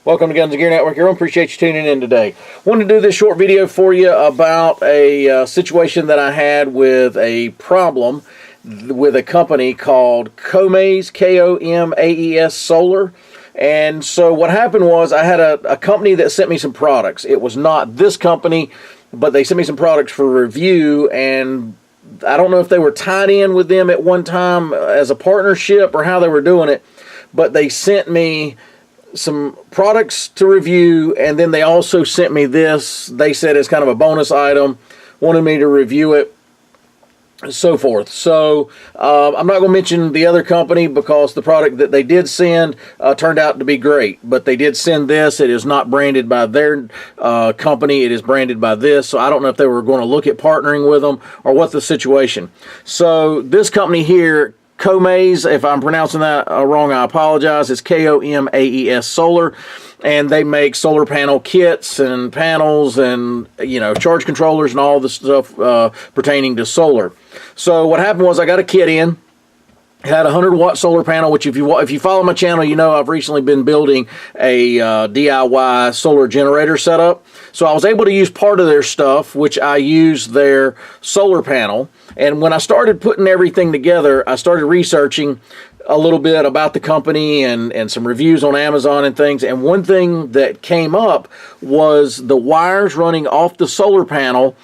Welcome to Guns and Gear Network. Everyone, appreciate you tuning in today. Wanted to do this short video for you about a situation that I had with a problem with a company called Komaes, K-O-M-A-E-S Solar. And so what happened was I had a company that sent me some products. It was not this company, but they sent me some products for review, and I don't know if they were tied in with them at one time as a partnership or how they were doing it, but they sent me some products to review, and then they also sent me this. They said it's kind of a bonus item, wanted me to review it, so forth. So I'm not going to mention the other company because the product that they did send turned out to be great, but they did send this. It is not branded by their company. It is branded by this. So I don't know if they were going to look at partnering with them or what the situation. So this company here, Komaes, if I'm pronouncing that wrong, I apologize. It's K-O-M-A-E-S Solar, and they make solar panel kits and panels and, you know, charge controllers and all the stuff pertaining to solar. So what happened was I got a kit in. It had a 100-watt solar panel, which if you follow my channel, you know I've recently been building a DIY solar generator setup. So I was able to use part of their stuff, which I used their solar panel. And when I started putting everything together, I started researching a little bit about the company and some reviews on Amazon and things. And one thing that came up was the wires running off the solar panel,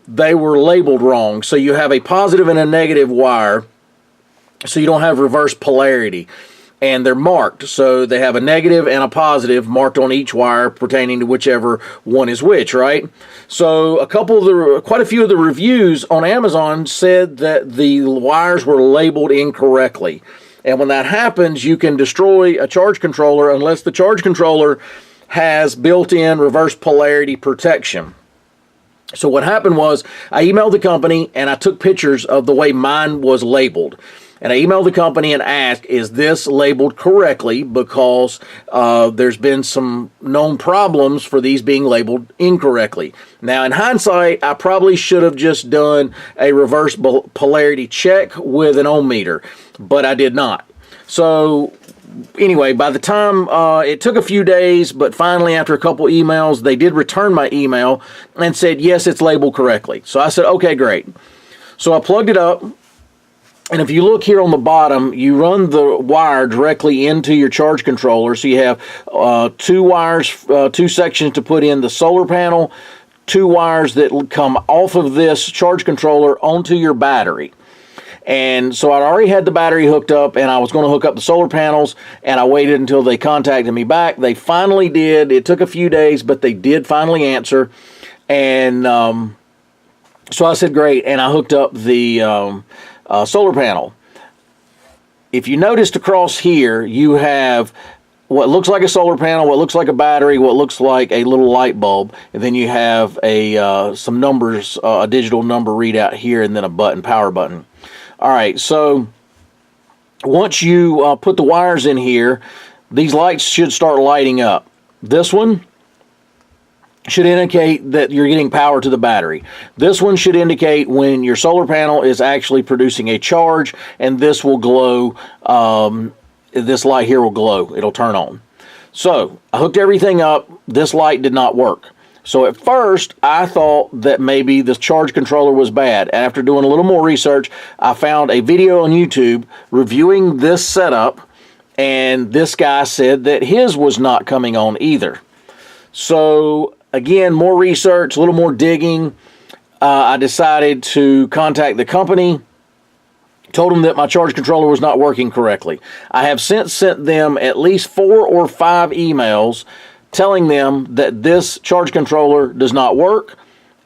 they were labeled wrong. So you have a positive and a negative wire, so you don't have reverse polarity. And they're marked, so they have a negative and a positive marked on each wire pertaining to whichever one is which, right? So quite a few of the reviews on Amazon said that the wires were labeled incorrectly. And when that happens, you can destroy a charge controller unless the charge controller has built-in reverse polarity protection. So what happened was I emailed the company and I took pictures of the way mine was labeled. And I emailed the company and asked, is this labeled correctly? Because there's been some known problems for these being labeled incorrectly. Now, in hindsight, I probably should have just done a reverse polarity check with an ohm meter, but I did not. So anyway, by the time it took a few days, but finally after a couple emails, they did return my email and said, yes, it's labeled correctly. So I said, okay, great. So I plugged it up. And if you look here on the bottom, you run the wire directly into your charge controller. So you have two wires, two sections to put in the solar panel, two wires that come off of this charge controller onto your battery. And so I'd already had the battery hooked up, and I was going to hook up the solar panels, and I waited until they contacted me back. They finally did. It took a few days, but they did finally answer. And so I said, great, and I hooked up the solar panel. If you noticed across here, you have what looks like a solar panel, what looks like a battery, what looks like a little light bulb, and then you have some numbers, a digital number readout here, and then a button, power button. All right, so once you put the wires in here, these lights should start lighting up. This one should indicate that you're getting power to the battery. This one should indicate when your solar panel is actually producing a charge, and this will glow. This light here will glow. It'll turn on. So I hooked everything up. This light did not work. So at first, I thought that maybe this charge controller was bad. After doing a little more research, I found a video on YouTube reviewing this setup, and this guy said that his was not coming on either. So again, more research, a little more digging. I decided to contact the company, told them that my charge controller was not working correctly. I have since sent them at least 4 or 5 emails telling them that this charge controller does not work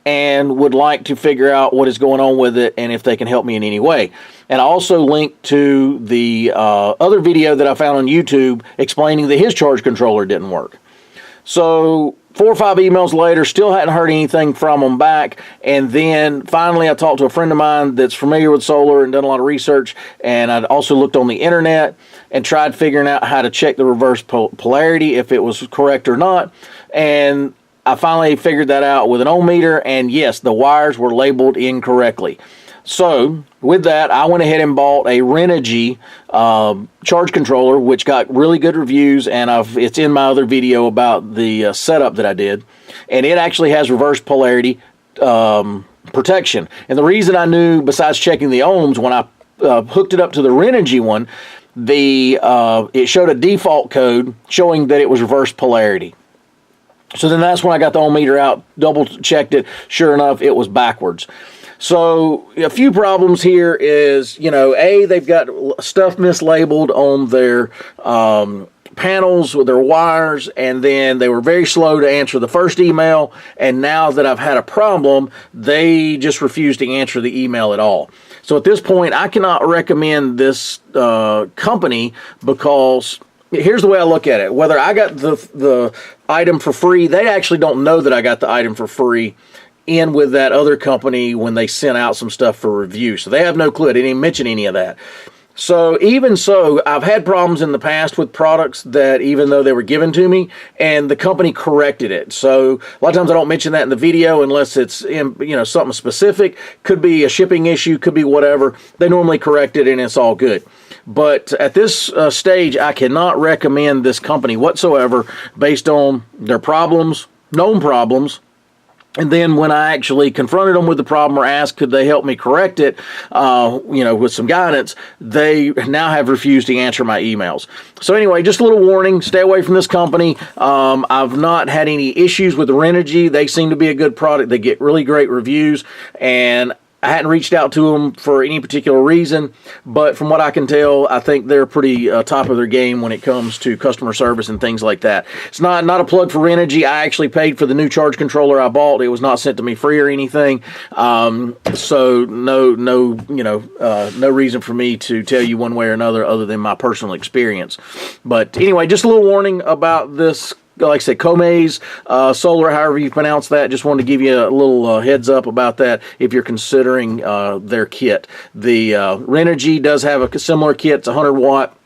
and would like to figure out what is going on with it and if they can help me in any way. And I also linked to the other video that I found on YouTube explaining that his charge controller didn't work. So 4 or 5 emails later, still hadn't heard anything from them back. And then finally I talked to a friend of mine that's familiar with solar and done a lot of research. And I'd also looked on the internet and tried figuring out how to check the reverse polarity, if it was correct or not. And I finally figured that out with an ohm meter. And yes, the wires were labeled incorrectly. So with that, I went ahead and bought a Renogy charge controller, which got really good reviews, and it's in my other video about the setup that I did. And it actually has reverse polarity protection. And the reason I knew, besides checking the ohms, when I hooked it up to the Renogy one, it showed a default code showing that it was reverse polarity. So then that's when I got the ohm meter out, double checked it. Sure enough, it was backwards. So a few problems here is, they've got stuff mislabeled on their panels with their wires, and then they were very slow to answer the first email, and now that I've had a problem, they just refuse to answer the email at all. So at this point, I cannot recommend this company, because here's the way I look at it. Whether I got the item for free, they actually don't know that I got the item for free in with that other company when they sent out some stuff for review. So they have no clue. I didn't even mention any of that. So even so, I've had problems in the past with products that, even though they were given to me, and the company corrected it. So a lot of times I don't mention that in the video unless it's something specific. Could be a shipping issue, could be whatever. They normally correct it and it's all good. But at this stage, I cannot recommend this company whatsoever based on their problems, known problems. And then when I actually confronted them with the problem or asked could they help me correct it, with some guidance, they now have refused to answer my emails. So anyway, just a little warning, stay away from this company. I've not had any issues with the Renogy. They seem to be a good product. They get really great reviews, and I hadn't reached out to them for any particular reason, but from what I can tell, I think they're pretty top of their game when it comes to customer service and things like that. It's not a plug for Renogy. I actually paid for the new charge controller I bought. It was not sent to me free or anything, so no reason for me to tell you one way or another other than my personal experience. But anyway, just a little warning about this. Like I said, Komaes solar, however you pronounce that. Just wanted to give you a little heads up about that if you're considering their kit. The Renogy does have a similar kit. It's 100 watt.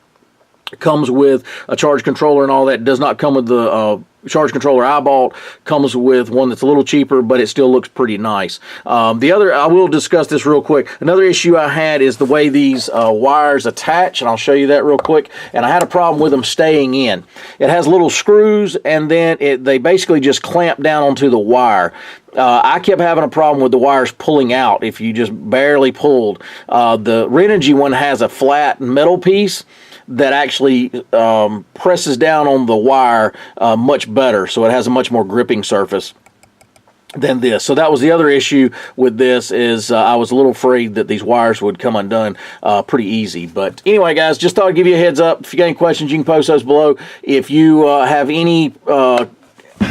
Comes with a charge controller and all that. It does not come with the charge controller I bought. Comes with one that's a little cheaper, but it still looks pretty nice. I will discuss this real quick. Another issue I had is the way these wires attach, and I'll show you that real quick. And I had a problem with them staying in. It has little screws, and then they basically just clamp down onto the wire. I kept having a problem with the wires pulling out if you just barely pulled. The Renogy one has a flat metal piece that actually presses down on the wire much better, so it has a much more gripping surface than this. So that was the other issue with this, is I was a little afraid that these wires would come undone pretty easy. But anyway, guys, just thought I'd give you a heads up. If you got any questions, you can post those below. If you have any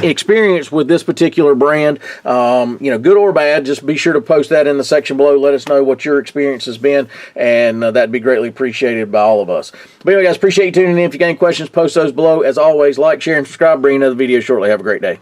experience with this particular brand, good or bad, just be sure to post that in the section below. Let us know what your experience has been, and that'd be greatly appreciated by all of us. But anyway, guys, appreciate you tuning in. If you got any questions, post those below. As always, like, share, and subscribe. Bring another video shortly. Have a great day.